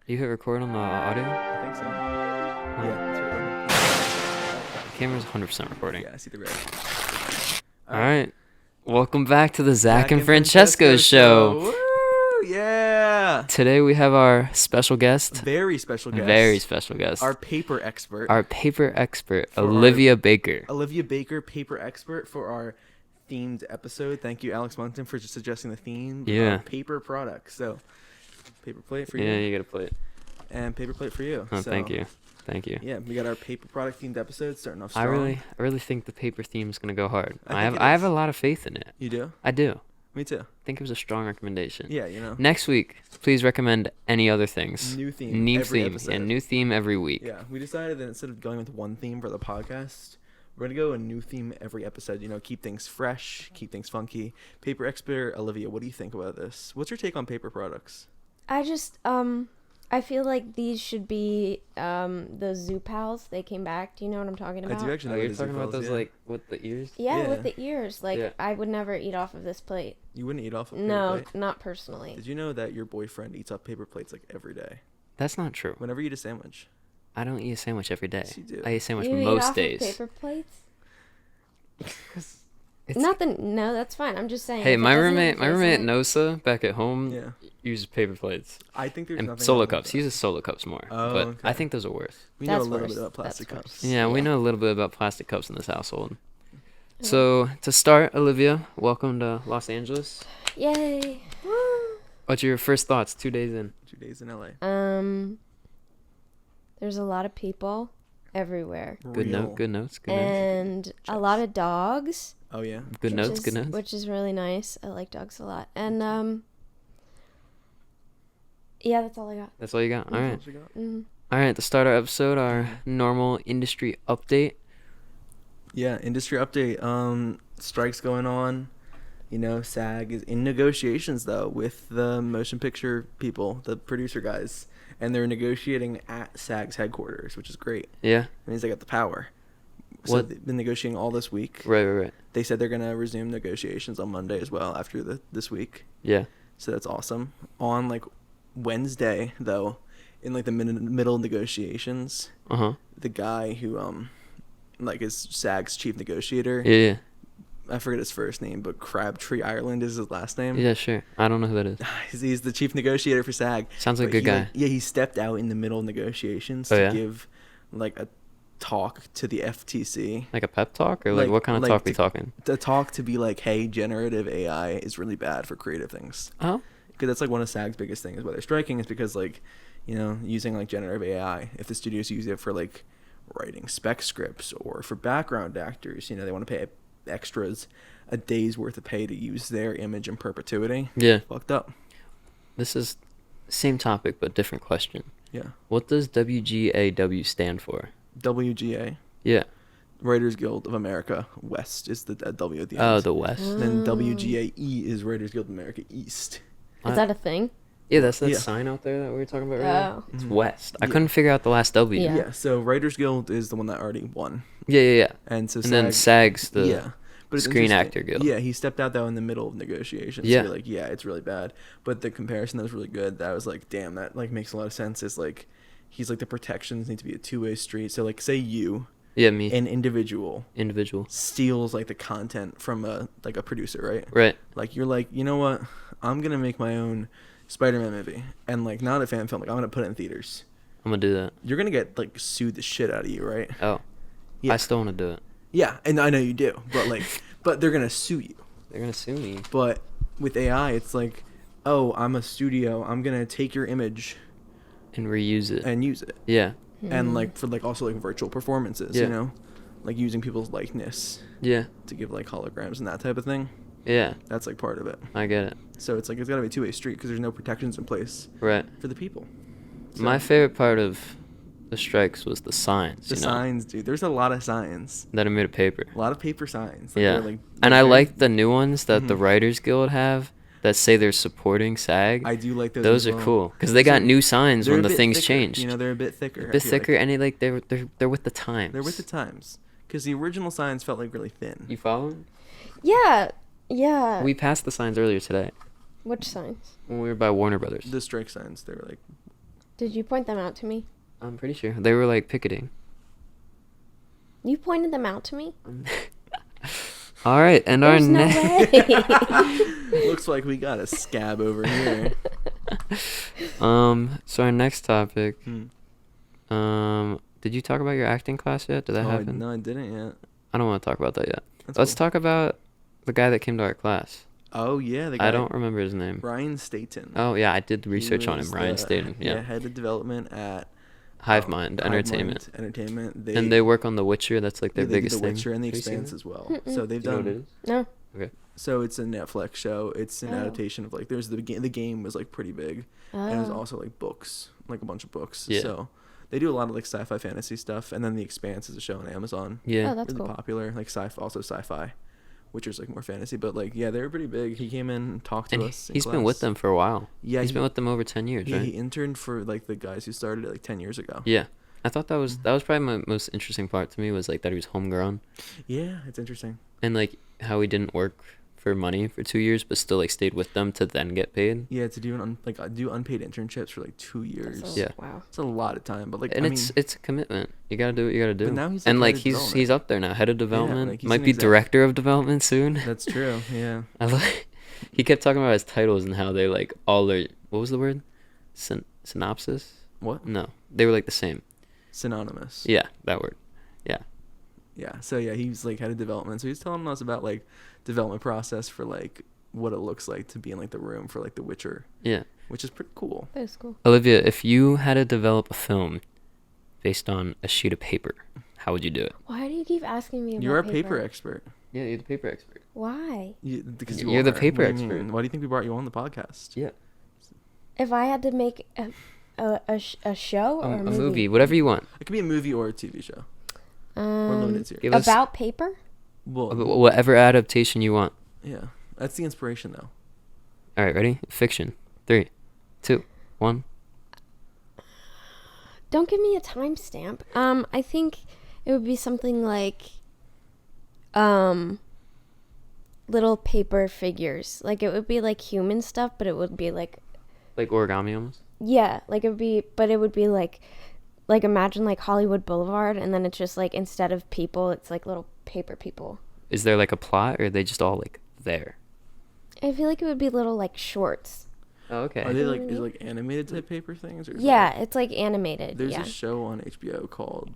You hit record on the audio? I think so. Yeah, it's recording. The camera's 100% recording. Yeah, I see the red. All right. Welcome back to the Zach and Francesco show. Woo! Yeah. Today we have our special guest. Very special guest. Very special guest. Our paper expert. Our paper expert, Olivia Baker. Olivia Baker, paper expert for our themed episode. Thank you, Alex Monton, for just suggesting the theme. Yeah. Paper products. So, paper plate for you. Yeah, you gotta play it. And paper plate for you. Oh, so, thank you. Thank you. Yeah, we got our paper product themed episode starting off I strong. really think the paper theme's gonna go hard. I think I it have is. a lot of faith in it. You do? I do. Me too. I think it was a strong recommendation. Yeah, you know. Next week, please recommend any other things. New theme. New every theme. episode. Yeah, new theme every week. Yeah, we decided that instead of going with one theme for the podcast, we're gonna go a new theme every episode. You know, keep things fresh, keep things funky. Paper expert Olivia, what do you think about this? What's your take on paper products? I feel like these should be the Zoo Pals. They came back. Do you know what I'm talking about? I do actually Oh, know you're what talking about Zippo those is, like with the ears? Yeah, Yeah. with the ears. Like, Yeah. I would never eat off of this plate. You wouldn't eat off a paper No, plate? not personally. Did you know that your boyfriend eats off paper plates like every day? That's not true. Whenever you eat a sandwich. I don't eat a sandwich every day. Yes, you do. I eat a sandwich You eat most off days. of paper plates? It's- Nothing. No, that's fine. I'm just saying. Hey, if it my doesn't have roommate, a my face roommate on it- Nosa back at home Yeah. uses paper plates I think there's and nothing solo wrong with cups. He that. uses solo cups more, Oh, but okay. I think those are worse. We know a That's little worse. bit about plastic That's cups. worse. Yeah, we Yeah. know a little bit about plastic cups in this household. Yeah. So to start, Olivia, welcome to Los Angeles. Yay. What's your first thoughts 2 days in? 2 days in LA. There's a lot of people everywhere, Good Real. note. Good notes. Good notes. and a lot of dogs. Oh yeah. Good which notes. is- Good notes. Which is really nice. I like dogs a lot. And yeah, that's all I got. That's all you got. All right. What you got? hmm All right. To start our episode, our normal industry update. Yeah, industry update. Strikes going on. You know, SAG is in negotiations though with the motion picture people, the producer guys, and they're negotiating at SAG's headquarters, which is great. Yeah. It means they got the power. So What- they've been negotiating all this week. Right. They said they're gonna resume negotiations on Monday as well after this week. Yeah. So that's awesome. On like Wednesday though, in like the middle negotiations, Uh huh. the guy who like is SAG's chief negotiator. Yeah. I forget his first name, but Crabtree Ireland is his last name. Yeah. Sure. I don't know who that is. He's the chief negotiator for SAG. Sounds like a But good he, guy. yeah, he stepped out in the middle of negotiations Oh, to yeah? give like a talk to the FTC. Like a pep talk, or like what kind of talk we talking? The talk to be like, hey, generative AI is really bad for creative things. Oh. Because that's like one of SAG's biggest things. Why they're striking is because like, you know, using like generative AI, if the studios use it for like writing spec scripts or for background actors, you know, they want to pay extras a day's worth of pay to use their image in perpetuity. Yeah. Fucked up. This is same topic but different question. Yeah. What does WGAW stand for? WGA, Yeah. Writers Guild of America West is the W at the end. Oh, the West. Then Oh. WGAE is Writers Guild of America East. Is that a thing? Yeah, that's that Yeah. sign out there that we were talking about earlier. Oh. It's Mhm. West. I Yeah. couldn't figure out the last W. Yeah. Yeah. So Writers Guild is the one that already won, Yeah. and so And then SAG's the yeah. But it's Screen interesting. Actor Guild. Yeah, he stepped out though in the middle of negotiations. Yeah. So you're like, yeah, it's really bad. But the comparison that was really good. That was like, damn, that like makes a lot of sense. Is like, he's like the protections need to be a two-way street. So like, say you, yeah me an individual, individual. steals like the content from a producer, right? Right. Like you're like, you know what? I'm gonna make my own Spider-Man movie, and like not a fan film. Like I'm gonna put it in theaters. I'm gonna do that. You're gonna get like sued the shit out of you, right? Oh. Yeah. I still want to do it. Yeah, and I know you do, but like, but they're gonna sue you. They're gonna sue me. But with AI, it's like, oh, I'm a studio. I'm gonna take your image And reuse it. and use it, Yeah. and like for like also like virtual performances, Yeah. you know, like using people's likeness Yeah. to give like holograms and that type of thing. Yeah. That's like part of it. I get it. So it's like it's gotta be a two-way street because there's no protections in place Right. for the people. So, My favorite part of the strikes was the signs. the you know, signs, dude. There's a lot of signs, that are made of paper. a lot of paper signs. Like, Yeah. they're, like, And I very- like the new ones that the Mhm. Writers Guild have that say they're supporting SAG. I do like those. Those as are well. cool because they got So new signs they're when a the bit things thicker, changed. You know, they're a bit thicker. a I bit feel thicker, like. and they're with the times. They're with the times. Because the original signs felt like really thin. You following? Yeah. Yeah. We passed the signs earlier today Which signs? when we were by Warner Brothers. The strike signs, they were like Did you point them out to me? I'm pretty sure they were like picketing. You pointed them out to me? All right, and There's our no way. Looks like we got a scab over here. So our next topic. Did you talk about your acting class yet? Did that happen? No, I didn't yet. I don't want to talk about that yet. That's Let's cool. talk about the guy that came to our class. Oh yeah, the guy. I don't remember his name. Ryan Staten. Oh yeah, I did He research on him. was Ryan the- Staten. Yeah. head of development at Hive Mind Entertainment. Entertainment. And they work on The Witcher. That's like their they do biggest The thing. Witcher and The Have you seen Expanse it? as well. So they've Do you know what it done. is? No. Okay. So it's a Netflix show. It's an Oh. adaptation of like there's the game was like pretty big, and there's Oh. also like books, like a bunch of books. Yeah. So they do a lot of like sci-fi fantasy stuff, and then The Expanse is a show on Amazon. Yeah. Oh, that's Really cool. popular, like sci-fi. Witcher's like more fantasy, but like yeah, they were pretty big. He came in and talked to And us. in he's been with class. them for a while. Yeah, He's been with them over 10 years, Yeah, right? he interned for like the guys who started it like 10 years ago. Yeah. I thought that was probably my most interesting part to me was like that he was homegrown Yeah, it's interesting. and like how he didn't work for money for 2 years but still like stayed with them to then get paid. Yeah, to do do unpaid internships for like 2 years. That's Yeah. Wow. It's a lot of time, but like And I mean, it's a commitment. You gotta do what you gotta do. But now he's, and like, like head of he's up there now, head of development. like, he's Might an be exec. director of development soon. that's true. Yeah. I like. He kept talking about his titles and how they like all their what was the word? Synopsis? What? No, they were like the same. Synonymous. Yeah, that word. Yeah. Yeah. So yeah, he's like head of development. So he's telling us about like development process for like what it looks like to be in like the room for like The Witcher, Yeah. which is pretty cool. That is cool. Olivia, if you had to develop a film based on a sheet of paper, how would you do it? Why do you keep asking me about You're a paper expert. Yeah, you're the paper expert. Why? Because You're the are. paper What do you expert. mean? Why do you think we brought you on the podcast? Yeah. If I had to make a show or A a movie, whatever you want. It could be a movie or a TV show or a limited series. Give us about paper? Well, whatever adaptation you want. yeah, that's the inspiration though. All right, ready? Fiction. 3, 2, 1. Don't give me a timestamp. I think it would be something like, little paper figures. Like it would be like human stuff, but it would be like, Like origami almost. yeah, like it would be, but it would be like imagine like Hollywood Boulevard, and then it's just like instead of people, it's like little paper people. Is there like a plot, or are they just all like there? I feel like it would be little like shorts. Oh, okay. Are they like is it like animated type paper things? Or is it Yeah, like- it's like animated. There's yeah. a show on HBO called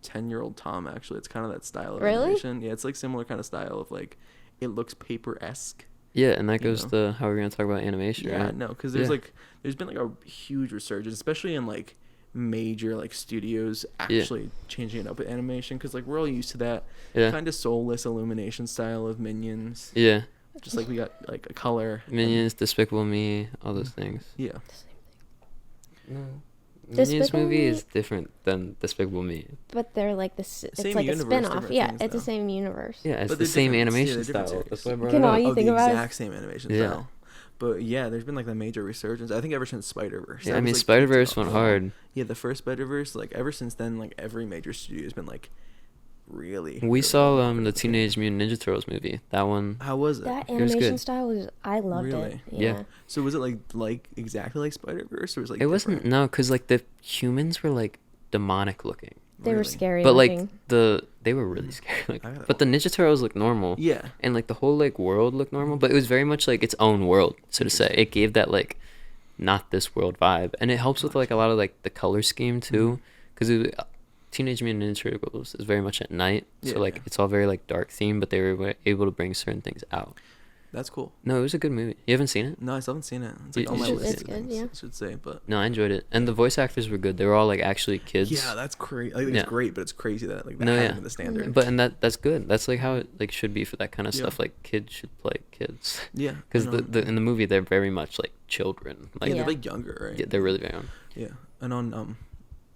10-Year-Old Tom. Actually, it's kind of that style of Really? animation. Yeah, it's like similar kind of style of like it looks paper-esque. Yeah, and that You goes know. to how we're gonna talk about animation, Yeah, right? no, because there's Yeah. like there's been like a huge resurgence, especially in like major like studios actually changing it up with animation, because like we're all used to that Yeah. kind of soulless Illumination style of Minions. Yeah. Just like we got like a color. and- Minions, Despicable Me, all those things. Yeah. No. Minions Despicable movie Me- is different than Despicable Me. But they're like it's Same like a universe, spin-off. different Yeah, things, it's the though. same universe. Yeah, it's But the they're same different- yeah, animation they're different style. series. That's why I brought Can it all up. you Oh, think the about it? exact same animation Yeah. style. But yeah, there's been like a major resurgence. I think ever since Spider-Verse. Yeah, That I mean was, like, Spider Verse kicked off. went hard. Yeah, the first Spider-Verse, like ever since then, like every major studio has been like really. We really saw on the it. Teenage Mutant Ninja Turtles movie. That one. How was it? That was animation good. style was I loved it. Really? Yeah. So was it like exactly like Spider-Verse, or was it like It wasn't different? no, cause like the humans were like demonic looking, They were Really? scary but looking. like they were really scary. Like, I gotta but the Ninja Turtles looked normal. Yeah. And like the whole like world looked normal, but it was very much like its own world, so to say. It gave that like not this world vibe, and it helps with like a lot of like the color scheme too, because Teenage Mutant Ninja Turtles is very much at night, so Yeah. like it's all very like dark theme, but they were able to bring certain things out. That's cool. No, it was a good movie. You haven't seen it? No, I still haven't seen it. It's You- like on you my should list. It's of good, things, yeah. I should say, but No, I enjoyed it, and the voice actors were good. They were all like actually kids. yeah, that's crazy. Like, Yeah. it's great, but it's crazy that like that No, hasn't yeah. been the standard. But and that's good. That's like how it like should be for that kind of Yeah. stuff. Like kids should play kids, yeah, because and the in the movie they're very much like children. Like yeah, Yeah. they're like younger, right? yeah, they're really very young. Yeah, and on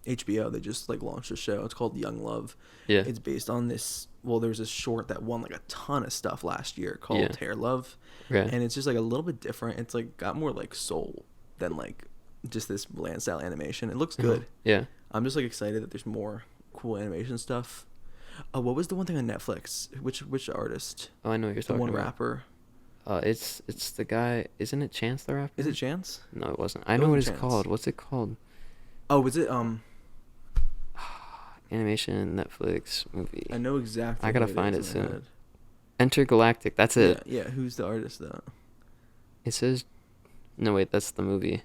HBO they just like launched a show. It's called Young Love. Yeah. It's based on this. Well, there's this short that won like a ton of stuff last year called Yeah. Hair Love, Okay. and it's just like a little bit different. It's like got more like soul than like just this bland style animation. It looks good. Yeah. I'm just like excited that there's more cool animation stuff. What was the one thing on Netflix? Which artist? Oh, I know what you're The talking one about. rapper. It's the guy. Isn't it Chance the Rapper? Is it Chance? No, it wasn't. I It know what wasn't it's Chance. called. What's it called? Oh, was it Animation Netflix movie. I know exactly. I gotta who find is it in my soon. head. Intergalactic. That's it. Yeah, yeah. Who's the artist though? It says. No wait, that's the movie.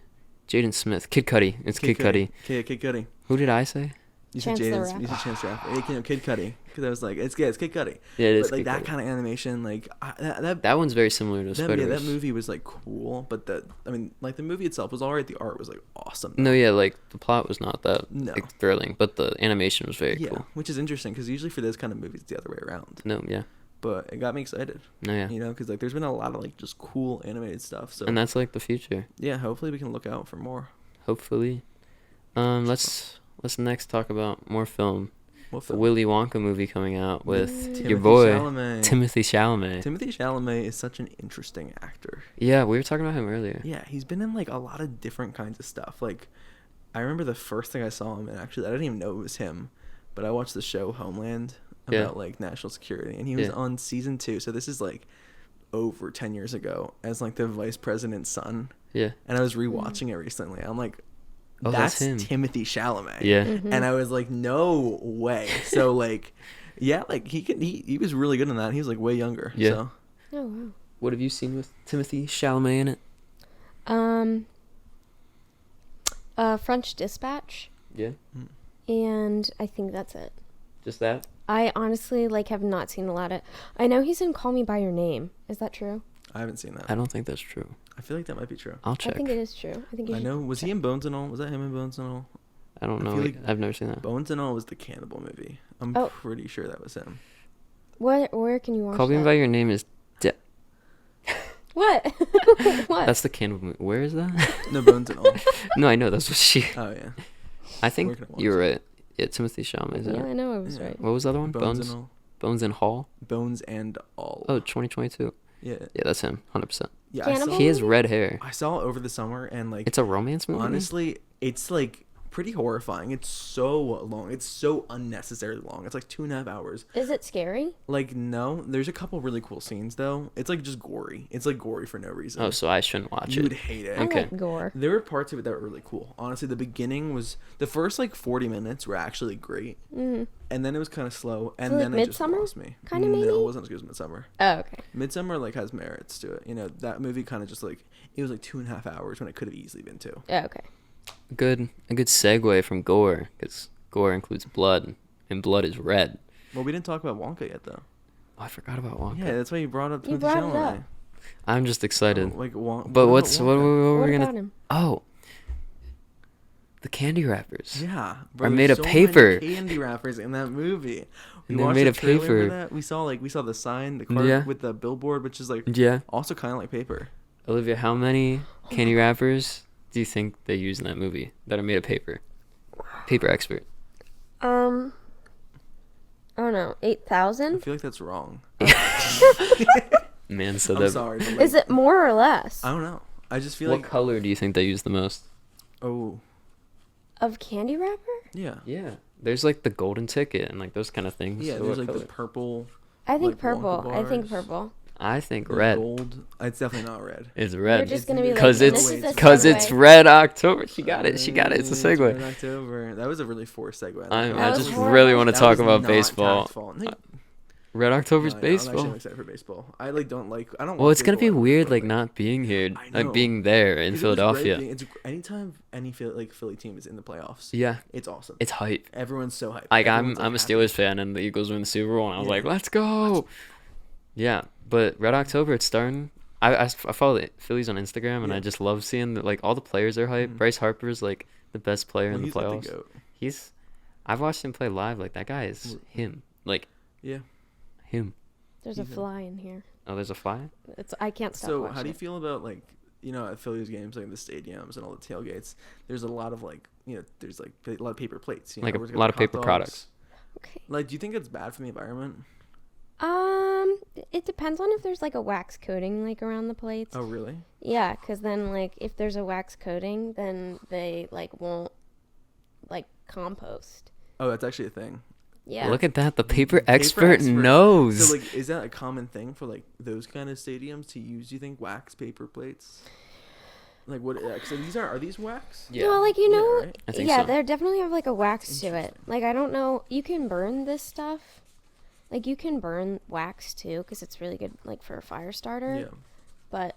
Jaden Smith. Kid Cudi. It's Kid Cudi. Kid Cudi. Who did I say? You said Chance the Jaden's. Rapper. You said Chance the Rapper. You know, Kid Cudi. Because I was like, it's Kid Cudi. Yeah, it is. But like Kid that Cudi. kind of animation, like That one's very similar to that, Spider yeah, that Verse. movie was like cool, but I mean, like the movie itself was alright. The art was like awesome. No, yeah, like the plot was not that No. like, thrilling, but the animation was very Yeah, cool. which is interesting because usually for those kind of movies, it's the other way around. No, yeah, But it got me excited. no, yeah, You know, because like there's been a lot of like just cool animated stuff. So and that's like the future. yeah, hopefully we can look out for more. Hopefully, let's next talk about more film. What The film? Willy Wonka movie coming out with Timothy your boy Chalamet. Timothy Chalamet. Timothy Chalamet is such an interesting actor. Yeah, we were talking about him earlier. Yeah, he's been in like a lot of different kinds of stuff. Like, I remember the first thing I saw him, and actually I didn't even know it was him, but I watched the show Homeland about Yeah. like national security, and he was Yeah. on season 2. So this is like over 10 years ago as like the vice president's son, Yeah. and I was rewatching it recently. I'm like, Oh, that's that's him. Timothy Chalamet. Yeah. Mhm. And I was like, no way. So like, yeah, like he was really good in that. He was like way younger. Yeah. So. Oh wow. What have you seen with Timothy Chalamet in it? French Dispatch, Yeah. and I think that's it. Just that? I honestly like have not seen a lot of. I know he's in Call Me by Your Name. Is that true? I haven't seen that. I don't think that's true. I feel like that might be true. I'll check. I think it is true. I think you I should know. Was he check. in Bones and All? Was that him in Bones and All? I don't I know. feel like- I've never seen that. Bones and All was the cannibal movie. I'm Oh. pretty sure that was him. Where can you watch Call Me that? by Your Name is. What? What? That's the cannibal movie. Where is that? No, Bones and All. No, I know. That's what she. Oh yeah. I Where think can I watch you're it? right. Yeah, Timothy Chalamet is in Yeah, I it. know I was Yeah. right. What was the other one? Bones Bones. and All. Bones and Hall. Bones and All. Oh, 2022. Yeah. Yeah, that's him. 100%. Yeah. Cannibal? He has movie? red hair. I saw it over the summer and like It's a romance movie. honestly, it's like pretty horrifying. It's so long. It's so unnecessarily long. It's like 2.5 hours. Is it scary? Like no, there's a couple really cool scenes though. It's like just gory. It's like gory for no reason. Oh, so I shouldn't watch you would it. hate it. I Okay. like gore. There were parts of it that were really cool. Honestly, the beginning was the first like 40 minutes were actually great, Mm-hmm. and then it was kind of slow, and So, like, then it just Midsommar? lost me. Kinda No, maybe? it wasn't as good as Midsummer. Oh, okay. Midsummer like has merits to it. You know that movie kind of just like it was like 2.5 hours when it could have easily been 2. Oh, okay. A good segue from gore, because gore includes blood, and blood is red. Well, we didn't talk about Wonka yet though. Oh, I forgot about Wonka. Yeah, that's why you brought up You Timothy brought it up. Chalamet. I'm just excited. Oh, like Wonka. But what were What we about gonna? him? Oh, the candy wrappers. Yeah, Are there's made of so many paper. candy wrappers in that movie. We And they're watched made the of trailer for paper. that. We saw the sign, the card Yeah. with the billboard, which is like Yeah. also kind of like paper. Olivia, how many candy wrappers do you think they use in that movie that are made of paper? Paper expert. I don't know. I 8,000? feel like that's wrong. Man, so I'm that. sorry. But Is it more or less I don't know. I just feel What like color do you think they use the most? oh of candy wrapper? yeah Yeah, there's like the golden ticket and like those kind of things. yeah. So There's what like the color? purple. I think Like Wonka purple. I think bars. purple. I think the red. Gold. It's definitely not red. It's red. You're just It's gonna be like, Cause and it's this is a cause it's segue. red October. She got it. She got it. It's a Red segue. October. That was a really forced segue. I That just was really want to That talk was about not baseball. tactful. No, Red October's I'm baseball. actually excited for baseball. I like don't like. I don't. Well, watch it's gonna be baseball ever, weird, but, like not being here, I like know. being there in 'cause it was Philadelphia. great. It's anytime any Philly team is in the playoffs. Yeah, It's awesome. it's hype. Everyone's so hyped. Like Everyone's, I'm a happy. Steelers fan, and the Eagles win the Super Bowl, and I was Yeah. like, let's go. Yeah, but Red October, it's starting. I follow the Phillies on Instagram, and Yeah. I just love seeing that. Like all the players are hype. Mhm. Bryce Harper's like the best player Well, in the he's like playoffs. the goat. I've watched him play live. Like that guy is him. Like Yeah. him. There's a He's a- fly in here. Oh, there's a fly. I can't stop So watching. how do you feel about like at Phillies games, like the stadiums and all the tailgates? There's a lot of like there's like a lot of paper plates. Like a where it's lot got of paper hot products. dogs. Okay. Like, do you think it's bad for the environment? It depends on if there's like a wax coating like around the plates. Oh, really? Yeah, because then like if there's a wax coating, then they like won't like compost. Oh, that's actually a thing. Yeah. Look at that. The paper Paper expert expert. knows. So, like, is that a common thing for like those kind of stadiums to use? Do you think wax paper plates? Like what? So these are these wax? Yeah. No, like, you Yeah, know, right? I think yeah, so. they definitely have like a wax to it. Interesting. Like, I don't know, you can burn this stuff. Like, you can burn wax too, because it's really good, like, for a fire starter. Yeah. But,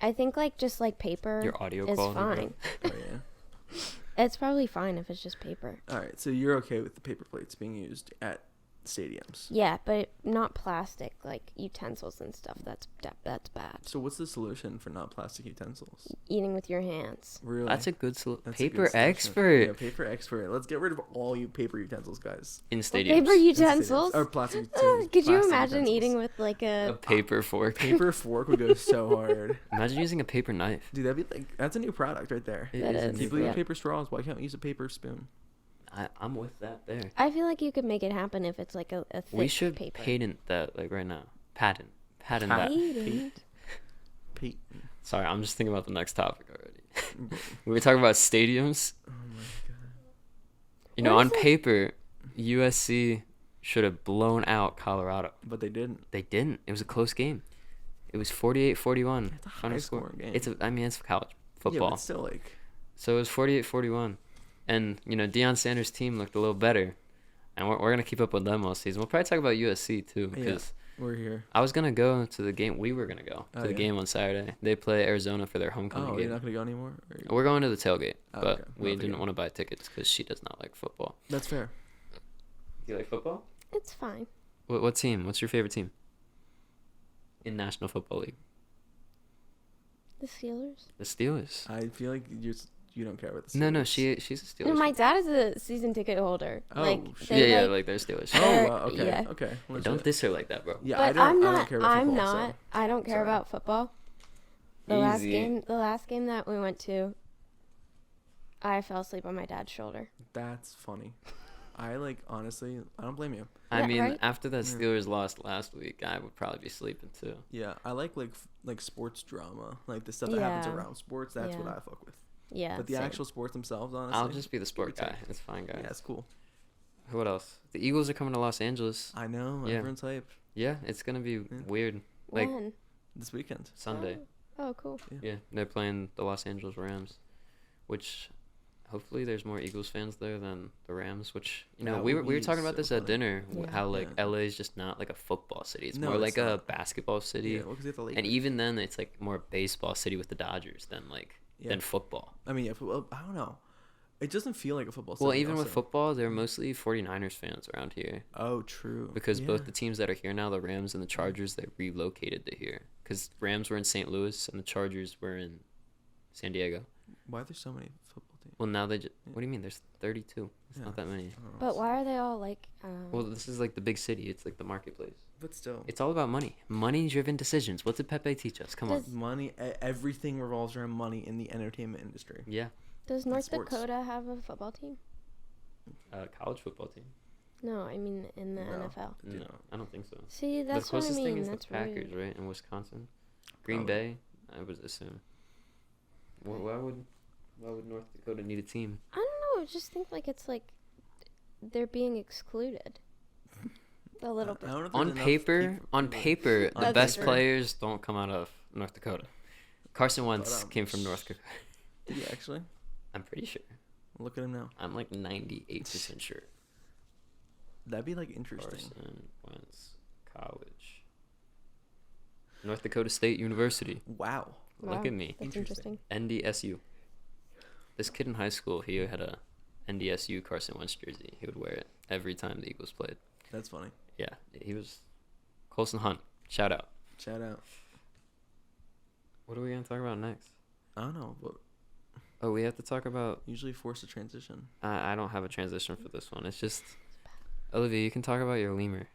I think like just like paper Your audio is quality, fine. Oh yeah. It's probably fine if it's just paper. All right. So you're okay with the paper plates being used at stadiums? Yeah, but not plastic, like utensils and stuff. That's bad. So what's the solution for not plastic utensils? Eating with your hands. Really? That's a good That's a good paper solution. expert Yeah, paper expert. Let's get rid of all you paper utensils, guys. in Well, stadiums. paper In utensils. stadiums. Or plastic Could utensils. you Plastic imagine utensils. eating with like A a? paper fork. Paper fork would go so hard. Imagine using a paper knife. Dude, that'd be like that's a new product right there. It That is a is, new People use yeah. product. paper straws. Why can't we use a paper spoon? I'm with that there. I feel like you could make it happen if it's like a thick We should paper. patent that like right now. Patent that. Patent. Pete. Sorry, I'm just thinking about the next topic already. We were talking about stadiums. Oh my god. You know, What on is it? paper, USC should have blown out Colorado. But they didn't. They didn't. It was a close game. It was 48-41. It's a final score. high-scoring game. It's college Yeah, football. but still like. So it was 48-41. And, you know, Deion Sanders' team looked a little better. And we're going to keep up with them all season. We'll probably talk about USC, too, Yeah. because We're here. I was going to go to the game. We were going to go to Oh, the yeah? game on Saturday. They play Arizona for their homecoming Oh, game. you're not gonna go anymore? Or- We're going to the tailgate, Oh, but okay. we Not the didn't game. want to buy tickets because she does not like football. That's fair. Do you like football? It's fine. What team? What's your favorite team in National Football League? The Steelers. The Steelers. I feel like you don't care about the No, Steelers. she's a Steelers. No, my fan. dad is a season ticket holder. Oh, like, shit. they, Yeah, like, like they're Steelers. Oh, They're- wow, okay, yeah. okay. Hey, Legit. don't diss her like that, bro. Yeah, but I I'm don't not. care about I'm football, not. so- I don't care sorry. about football. The Easy. last game that we went to, I fell asleep on my dad's shoulder. That's funny. I like honestly, I don't blame you. I Yeah, mean, right? after the Yeah. Steelers lost last week, I would probably be sleeping too. Yeah, I like sports drama, like the stuff that happens Yeah. around sports. That's what Yeah. I fuck with. Yeah. But the same. actual sports themselves, honestly, I'll just be the sport give or guy. take. It's fine, guys. Yeah, it's cool. What else? The Eagles are coming to Los Angeles. I know. Yeah. Everyone's hype Yeah, it's gonna be Yeah. weird. Like When? this weekend. Sunday. Oh, cool. Yeah, they're playing the Los Angeles Rams, which hopefully there's more Eagles fans there than the Rams. Which you know That we would were be talking about so this at funny. dinner. Yeah. How like Yeah. LA is just not like a football city. It's No, more it's like a not. basketball city. Yeah, well, 'cause they have the And Lakers. even then, it's like more baseball city with the Dodgers than Yeah. than football. I mean, yeah, well, I don't know. It doesn't feel like a football. Well, city, even with also. football, they're mostly 49ers fans around here Oh, true. because Yeah. both the teams that are here now, the Rams and the Chargers, they relocated to here because Rams were in St. Louis and the Chargers were in San Diego. Why are there so many football teams? Well, now they just. Yeah. What do you mean? There's 32. It's Yeah. not that many. I don't know. But why are they all like? Well, this is like the big city. It's like the marketplace. But still, It's all about money. Money-driven decisions. What did Pepe teach us? Come on. Does- money. Everything revolves around money in the entertainment industry. Yeah. Does North sports. Dakota have a football team? College football team. No, I mean in the No. NFL. Do No, not. I don't think so. See, that's the closest what I mean. thing is That's the Packers, rude. right? In Wisconsin. Green Probably. Bay. I would assume. Why would North Dakota need a team? I don't know. I just think like it's like they're being excluded. A little I bit. don't know if On there's enough paper, people- on paper, the That's best true. players don't come out of North Dakota. Carson Wentz But, came from North Dakota. Did he actually? I'm pretty sure. Look at him now. I'm like 98% sure. That'd be like interesting. Carson Wentz College. North Dakota State University. Wow. Look Wow, at me. That's Interesting. interesting. NDSU. This kid in high school, he had a NDSU Carson Wentz jersey. He would wear it every time the Eagles played. That's funny. Yeah, he was Colson Hunt. Shout out. Shout out. What are we going to talk about next? I don't know, but Oh, we have to talk about... usually force a transition. I don't have a transition for this one. It's just... Olivia, you can talk about your lemur.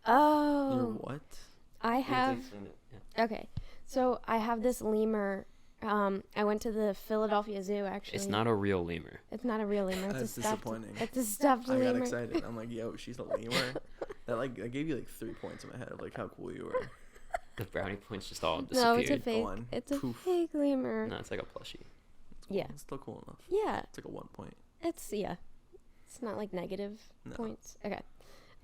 Oh. You're what? I have. Yeah. Okay, so I have this lemur. I went to the Philadelphia Zoo. Actually, It's not a real lemur. It's not a real lemur. It's That's a stuffed. disappointing. It's a stuffed I got lemur. excited. I'm like, yo, she's a lemur. That gave you like 3 points in my head of like how cool you were. The brownie points just all No, disappeared. it's a fake. on. It's a Poof. fake lemur. No, it's like a plushie. It's cool. Yeah. It's still cool enough. Yeah, It's like a 1 point. it's yeah. It's not like negative No. points. Okay.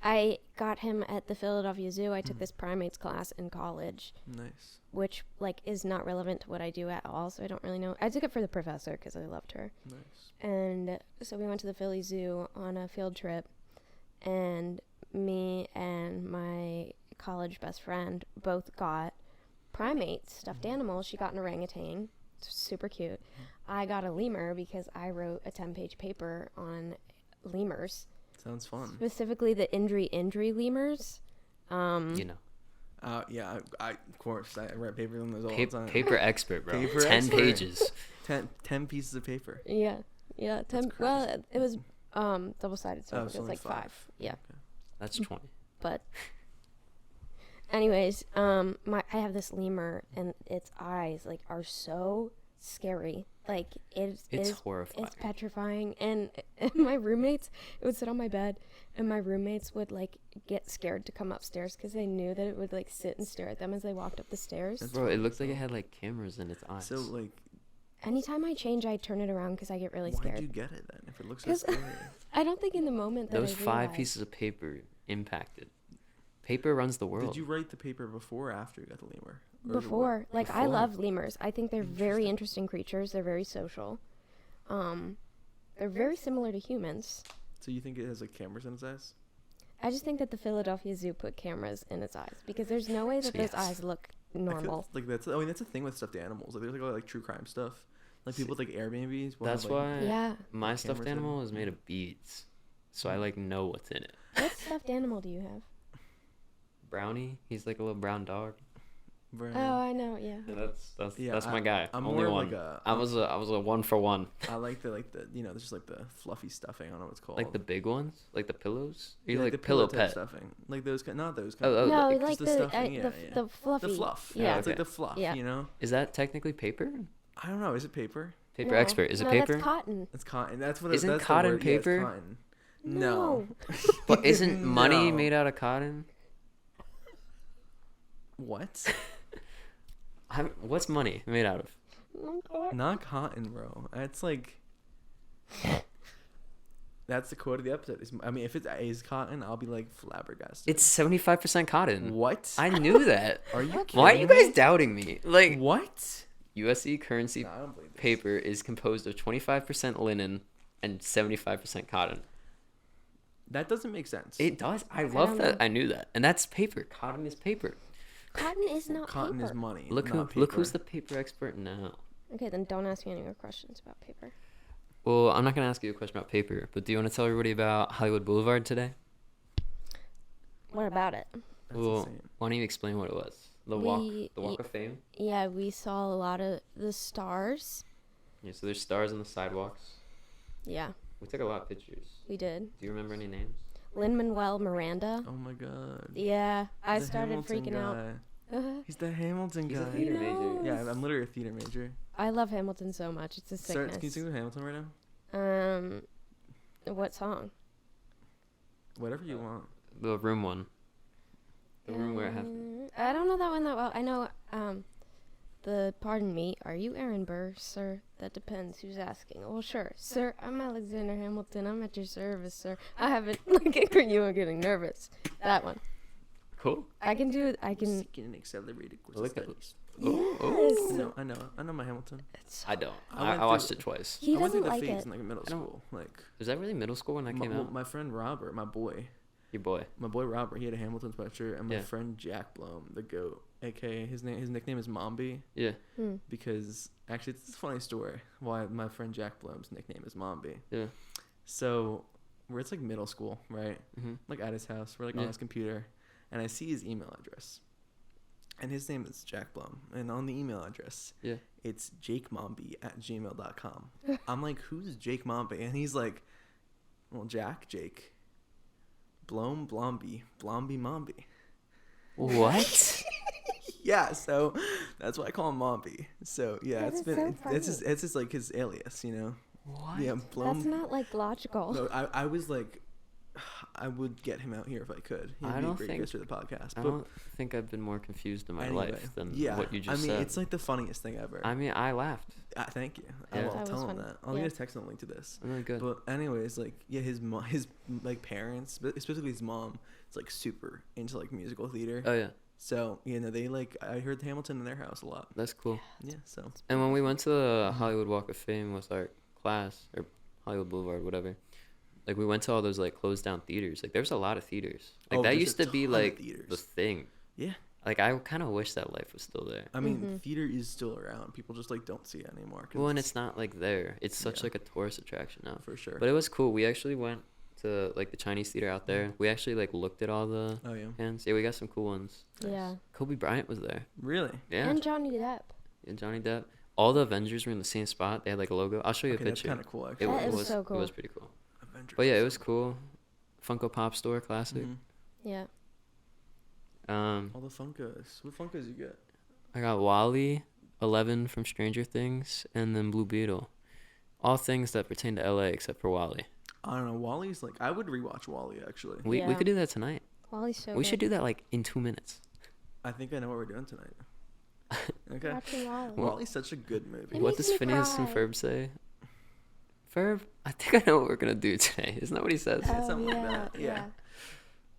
I got him at the Philadelphia Zoo. I took this primates class in college, Nice. which like is not relevant to what I do at all, so I don't really know. I took it for the professor because I loved her. Nice. And so we went to the Philly Zoo on a field trip, and me and my college best friend both got primates, stuffed animals. She got an orangutan, super cute. I got a lemur because I wrote a 10-page paper on lemurs, Sounds fun. specifically the Indri lemurs. You know, Yeah, I of course I write paper on those all the time. paper expert, bro. Paper 10 expert. pages. 10 pieces of paper. Yeah, 10. Well, it was double-sided, so Oh, it was so like only 5. Yeah. That's 20. But anyways, I have this lemur, and its eyes like are so scary. Like It's horrifying. It's petrifying. And my roommates, it would sit on my bed, and my roommates would like get scared to come upstairs because they knew that it would like sit and stare at them as they walked up the stairs. Bro, it looked like it had like cameras in its eyes. So like, Anytime I change, I turn it around because I get really why'd scared. you get it then? If it looks so 'Cause scary. I don't think in the moment that Those I 5 realized. pieces of paper impacted. Paper runs the world. Did you write the paper before or after you got the lemur? Or Before, like I Before? love lemurs. I think they're very interesting creatures. They're very social. They're very similar to humans. So you think it has like cameras in its eyes? I just think that the Philadelphia Zoo put cameras in its eyes because there's no way that those Yes. eyes look I feel normal. like that's a thing with stuffed animals. Like there's like a lot of like true crime stuff. Like people with like Airbnbs. will That's have, like, why Yeah. my stuffed cameras in. animal is made of beads. So I like know what's in it. What stuffed animal do you have? Brownie, he's like a little brown dog. Brand. Oh, I know. Yeah. Yeah, Yeah, that's my guy. I'm Only more one. like a- I was a 1 for 1. I like the you know, there's just like the fluffy stuffing. I don't know what it's called. Like the big ones, like the pillows. Or you Yeah, like the pillow type pet. stuffing. Like those kind, not those kind. Oh, No, just like the the stuffing, yeah, yeah. the fluffy. The fluff. Yeah. It's like Okay. the fluff. Yeah. You know. Is that technically paper? I don't know. Is it paper? Paper No. expert. Is it No, paper? that's cotton. It's cotton. That's what. Isn't that's the cotton word. Yeah, it's paper? cotton. No. But isn't money No. made out of cotton? What? What's money made out of? Not cotton, bro. It's like. That's the quote of the episode. I mean, if it is cotton, I'll be like flabbergasted. It's 75% cotton. What? I knew that. Are you kidding Why are you me? guys doubting me? Like, What? USC currency No, I don't believe this. paper is composed of 25% linen and 75% cotton. That doesn't make sense. It does. I don't love that. know. I knew that. And that's paper. Cotton is paper. Cotton is not Cotton paper. is money. Look not who's paper. the paper expert now. Okay, then don't ask me any more questions about paper. Well, I'm not gonna ask you a question about paper, but do you want to tell everybody about Hollywood Boulevard today? What about it? That's Well, insane. why don't you explain what it was? The walk of fame. Yeah, we saw a lot of the stars. Yeah, so there's stars on the sidewalks. Yeah, We took a lot of pictures. we did. Do you remember any names? Lin-Manuel Miranda. Oh my god. Yeah, I The started Hamilton freaking out. guy. Uh, He's the Hamilton He's a guy. theater major. knows? Yeah, I'm literally a theater major. I love Hamilton so much. It's a Start, can you sickness. sing the Hamilton right now? What song? Whatever you want. The room one. The room where it happened. I don't know that one that well. I know, pardon me, are you Aaron Burr, sir? That depends who's asking. Well, sure. Sir, I'm Alexander Hamilton. I'm at your service, sir. I haven't, you are getting nervous. That one. Cool. I can do it. I can. Seeking an accelerated course Look of at studies. Oh, I know my Hamilton. It's, I don't. I went I watched through- it twice. he I went through doesn't the like phase it. in like middle I don't- school. Like Was that really middle school when that came out? my friend Robert, my boy Your boy. Robert, he had a Hamilton sweatshirt, and my Yeah. friend Jack Blum, the goat, aka his nickname is Mombi, Yeah. because actually it's a funny story why my friend Jack Blum's nickname is Mombi. Yeah. So it's like middle school, right? Mhm. Like at his house, we're like Yeah. on his computer, and I see his email address, and his name is Jack Blum, and on the email address, Yeah. it's jakemombi@gmail.com. I'm like, who's Jake Mombi? And he's like, well, Jake, Blom, Blomby, Mombi. What? Yeah, so that's why I call him Mombi. So yeah, That it's is been so it's just like his alias, you know. What? Yeah, Blom. That's not like logical. No, I was like, I would get him out here if I could. He'd I be a don't great think- guest for the podcast. I But don't think I've been more confused in my anyway, life than yeah, what you just I mean, said. it's like the funniest thing ever. I mean, I laughed. Thank you. Yeah. I'll That was tell him fun. that. I'll Yeah. get a text and a link to this. I'm really good. But anyways, like his like parents, but especially his mom, is like super into like musical theater. Oh yeah, So they like I heard Hamilton in their house a lot. that's cool. Yeah. So And when we went to the Hollywood Walk of Fame with our class, or Hollywood Boulevard, whatever, like we went to all those like closed down theaters. Like there's a lot of theaters. Like that there's used a to be ton of like theaters. the thing. Yeah. Like I kind of wish that life was still there. I mean, Mhm. theater is still around. People just like don't see it anymore. 'Cause Well, and it's not like there. It's such Yeah. like a tourist attraction now. for sure. But it was cool. We actually went to like the Chinese theater out there. We actually like looked at all the Oh yeah. hands. Yeah, we got some cool ones. Yeah. Kobe Bryant was there. Really? Yeah. And Johnny Depp. And Johnny Depp. All the Avengers were in the same spot. They had like a logo. I'll show you Okay, a that's picture. kind of cool. It, Actually. That is was so cool. It was pretty cool. Avengers But yeah, is it so was cool. Funko Pop store classic. Mhm. Yeah. All the Funkos. What Funkos you get? I got Wally, 11 from Stranger Things, and then Blue Beetle. All things that pertain to LA except for Wally. I don't know. Wally's like I would rewatch Wally actually. We Yeah. could do that tonight. Wally's so We good. should do that like in 2 minutes. I think I know what we're doing tonight. Okay. Watching Wally. Wally's such a good movie. It What makes does me Phineas and cry. Ferb say? Ferb, I think I know what we're gonna do today. Isn't that what he says? Oh, something like that, yeah.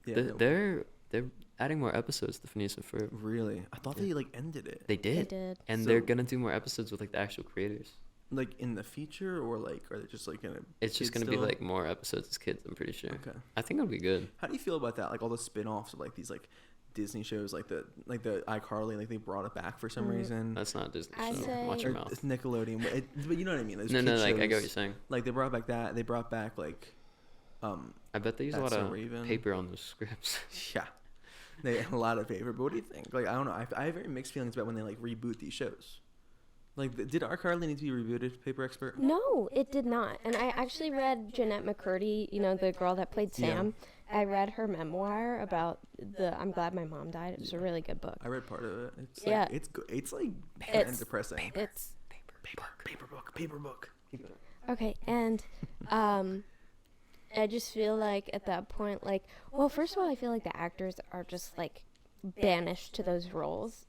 Yeah. no, They're adding more episodes to Phineas and Ferb. really. I thought they like ended it. They They did, did. and they're So- gonna do more episodes with like the actual creators. Like in the future, or like are they just like gonna? It's just kids gonna be still? like more episodes as kids. I'm pretty sure. Okay. I think it'll be good. How do you feel about that? Like all the spin-offs of like these like Disney shows, like the iCarly, like they brought it back for some reason. That's not Disney. I So say- watch Or your mouth. it's Nickelodeon, but you know what I mean. Those No, kid like I get what shows. you're saying. Like they brought back that. They brought back like, I bet they use a That's lot So of Raven. paper on those scripts. yeah, they a lot of paper. But what do you think? Like I don't know. I have very mixed feelings about when they like reboot these shows. Like did iCarly need to be rebooted? Paper Expert. No, it did not. And I actually read Jeanette McCurdy, the girl that played Yeah. Sam. I read her memoir about I'm Glad My Mom Died. It was a really good book. I read part of it. It's Yeah. like, it's good. It's like It's- and depressing. It's Paper book. okay, and I just feel like at that point, like, well, first of all, I feel like the actors are just like banished to those roles.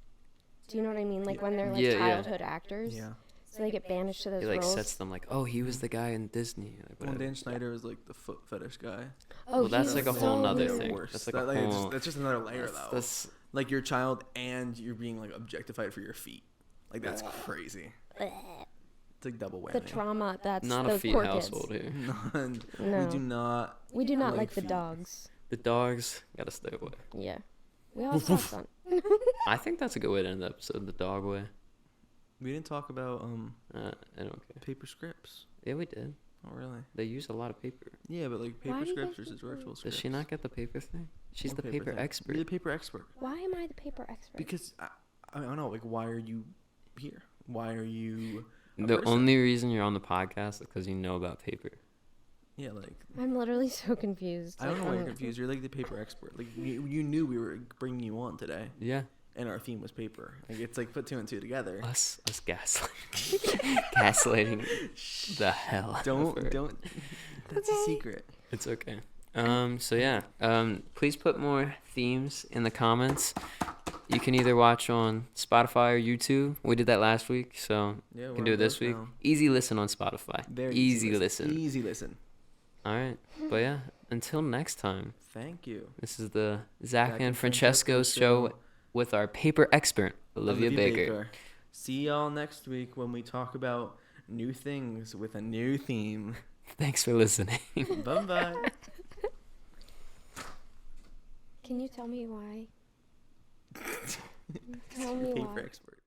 Do you know what I mean? Like when they're like Yeah, yeah. childhood actors, Yeah. so they get banished to those It like roles. sets them like, oh, he was the guy in Disney. Like, Well, whatever. Dan Schneider was like the foot fetish guy. Oh, Well, that's he's like a so whole nother weird. thing. Worse. That's like That- a whole. that's just another layer though. That's Like your child and you're being like objectified for your feet. Like that's crazy. It's like double whammy. The trauma that's not a those feet poor household kids. here. And No. we do not. We do not like like the feet. dogs. The dogs gotta stay away. Yeah, we all have on. I think that's a good way to end the episode. The dog way. We didn't talk about I don't care. paper scripts. Yeah, we did. Oh really? They use a lot of paper. Yeah, but like Why paper do you scripts guys versus do virtual that? scripts. Does she not get the paper thing? She's What the paper thing? expert. You're the paper expert. Why am I the paper expert? Because I don't know. Like, why are you here? Why are you? a The person? only reason you're on the podcast is because you know about paper. Yeah, like I'm literally so confused. I don't Like, know why you're I'm- confused. You're like the paper expert. Like you knew we were bringing you on today, Yeah. and our theme was paper. Like it's like put two and two together. Us gaslighting. Gaslighting the hell out of her. Don't. That's a secret. It's okay. So yeah. Please put more themes in the comments. You can either watch on Spotify or YouTube. We did that last week, so Yeah, you we're can do on it this both week. now. Easy listen on Spotify. Very easy listen. Easy listen. All right. But yeah, until next time. Thank you. This is the Zach Zach and Francesco show with our paper expert, Olivia Baker. See y'all next week when we talk about new things with a new theme. Thanks for listening. Bye bye. Can you tell me why? Tell me Paper why. expert.